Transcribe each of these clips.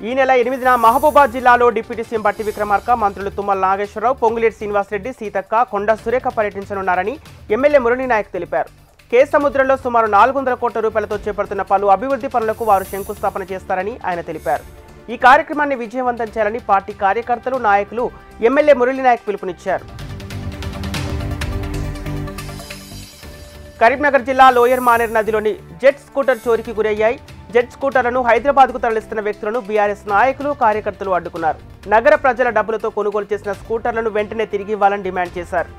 ఈ నెల 8న మహబూబాబాద్ జిల్లాలో డిప్యూటీ సీఎం బట్టి విక్రమార్క, మంత్రులు తుమ్మల నాగేశ్వరరావు, పొంగులేటి శ్రీనివాసరెడ్డి, సీతక్క, కొండ సురేఖ పర్యటించనున్నారని ఎమ్మెల్యే మురళీ నాయక్ తెలిపారు. కే సముద్రంలో సుమారు 400 కోట్ల రూపాయలతో చేపడుతున్న పలు అభివృద్ధి పనులకు వారు శంకుస్థాపన చేస్తారని ఆయన తెలిపారు. ఈ కార్యక్రమాన్ని విజయవంతం చేయాలని పార్టీ కార్యకర్తలు, నాయకులు ఎమ్మెల్యే మురళీ నాయక్ పిలుపునిచ్చారు. కరీంనగర్ జిల్లా లోయర్ మానేర్ నదిలోని జెట్ స్కూటర్ చోరీకి గురయ్యాయి. జెట్ స్కూటర్లను హైదరాబాద్కు తరలిస్తున్న వ్యక్తులను బీఆర్ఎస్ నాయకులు, కార్యకర్తలు అడ్డుకున్నారు. నగర ప్రజల డబ్బులతో కొనుగోలు చేసిన స్కూటర్లను వెంటనే తిరిగి ఇవ్వాలని డిమాండ్ చేశారు.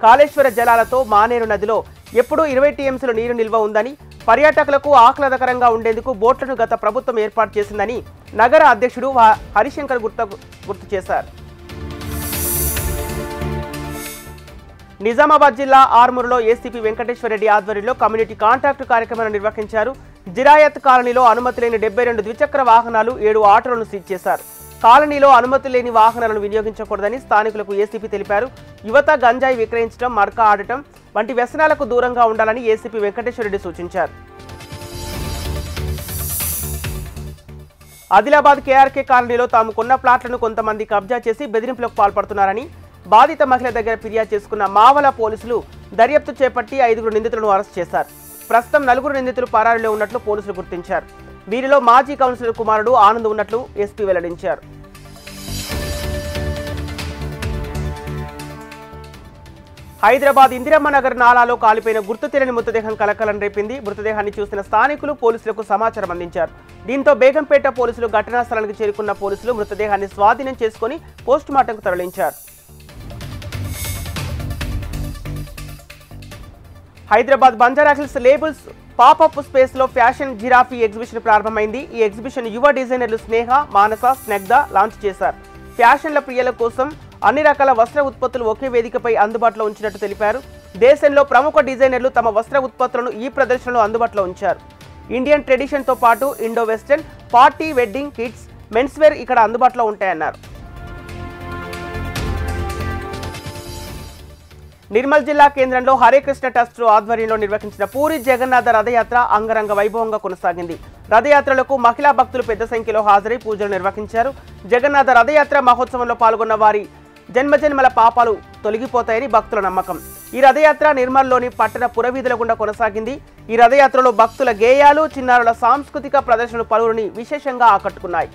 కాళేశ్వర జలాలతో మానేరు నదిలో ఎప్పుడూ 20 టీఎంసీల నీరు నిల్వ ఉందని, పర్యాటకులకు ఆహ్లాదకరంగా ఉండేందుకు బోట్లను గత ప్రభుత్వం ఏర్పాటు చేసిందని నగర అధ్యక్షుడు హరిశంకర్ గుర్తు చేశారు. నిజామాబాద్ జిల్లా ఆర్మూరులో ఏసీపీ వెంకటేశ్వరరెడ్డి ఆధ్వర్యంలో కమ్యూనిటీ కాంటాక్ట్ కార్యక్రమాన్ని నిర్వహించారు. జిరాయత్ కాలనీలో అనుమతి లేని 72 ద్విచక్ర వాహనాలు, 7 ఆటోలను సీజ్ చేశారు. కాలనీలో అనుమతి లేని వాహనాలను వినియోగించకూడదని స్థానికులకు ఏసీపీ తెలిపారు. యువత గంజాయి విక్రయించడం, మడక ఆడటం వంటి వ్యసనాలకు దూరంగా ఉండాలని ఏసీపీ వెంకటేశ్వరరెడ్డి సూచించారు. ఆదిలాబాద్ కేఆర్కే కాలనీలో తాము కొన్న ప్లాట్లను కొంతమంది కబ్జా చేసి బెదిరింపులకు పాల్పడుతున్నారని బాధిత మహిళ దగ్గర ఫిర్యాదు చేసుకున్న మావల పోలీసులు దర్యాప్తు చేపట్టి 5 నిందితులను అరెస్ట్ చేశారు. ప్రస్తుతం 4 నిందితులు పరారీలో ఉన్నట్లు పోలీసులు గుర్తించారు. వీరిలో మాజీ కౌన్సిలర్ కుమారుడు ఆనంద్ ఉన్నట్లు ఎస్పీ వెల్లడించారు. హైదరాబాద్ ఇందిరమ్మ నగర్ నాలాలో కాలిపోయిన గుర్తు తెలియని మృతదేహం కలకలం రేపింది. మృతదేహాన్ని చూసిన స్థానికులు పోలీసులకు సమాచారం అందించారు. దీంతో బేగంపేట పోలీసులు ఘటనా స్థలానికి చేరుకున్న పోలీసులు మృతదేహాన్ని స్వాధీనం చేసుకుని పోస్టుమార్టంకు తరలించారు. Hyderabad Banjara Hills labels popup space లో ఫ్యాషన్ జిరాఫీ ఎగ్జిబిషన్ ప్రారంభమైంది. ఈ ఎగ్జిబిషన్ యువ డిజైనర్లు స్నేహ, మానస, స్నగ్ధ లాంచ్ చేశారు. ఫ్యాషన్ల ప్రియుల కోసం అన్ని రకాల వస్త్ర ఉత్పత్తులు ఒకే వేదికపై అందుబాటులో ఉంచినట్టు తెలిపారు. దేశంలో ప్రముఖ డిజైనర్లు తమ వస్త్ర ఉత్పత్తులను ఈ ప్రదర్శనలో అందుబాటులో ఉంచారు. ఇండియన్ ట్రెడిషన్ తో పాటు Indo western, party, wedding, kids, men's wear ఇక్కడ అందుబాటులో ఉంటాయన్నారు. నిర్మల్ జిల్లా కేంద్రంలో హరే కృష్ణ ట్రస్ట్ ఆధ్వర్యంలో నిర్వహించిన పూరి జగన్నాథ రథయాత్ర అంగరంగ వైభవంగా కొనసాగింది. రథయాత్రలకు మహిళా భక్తులు పెద్ద సంఖ్యలో హాజరై పూజలు నిర్వహించారు. జగన్నాథ రథయాత్ర మహోత్సవంలో పాల్గొన్న వారి జన్మజన్మల పాపాలు తొలగిపోతాయని భక్తుల నమ్మకం. ఈ రథయాత్ర నిర్మల్లోని పట్టణ పురవీధుల గుండా కొనసాగింది. ఈ రథయాత్రలో భక్తుల గేయాలు, చిన్నారుల సాంస్కృతిక ప్రదర్శనలు పలువురిని విశేషంగా ఆకట్టుకున్నాయి.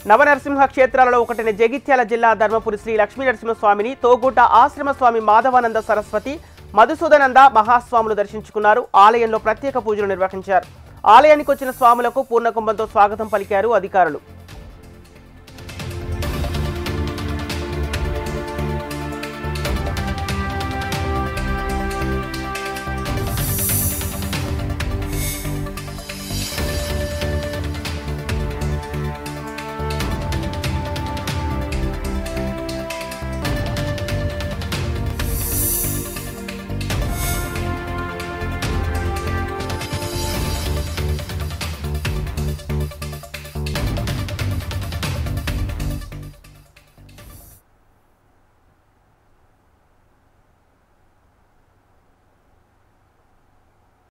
నవనరసింహ క్షేత్రాలలో ఒకటైన జగిత్యాల జిల్లా ధర్మపురి శ్రీ లక్ష్మీ నరసింహస్వామిని, తోగుట ఆశ్రమ స్వామి మాధవానంద సరస్వతి, మధుసూదనంద మహాస్వాములు దర్శించుకున్నారు. ఆలయంలో ప్రత్యేక పూజలు నిర్వహించారు. ఆలయానికి వచ్చిన స్వాములకు పూర్ణకుంభంతో స్వాగతం పలికారు అధికారులు.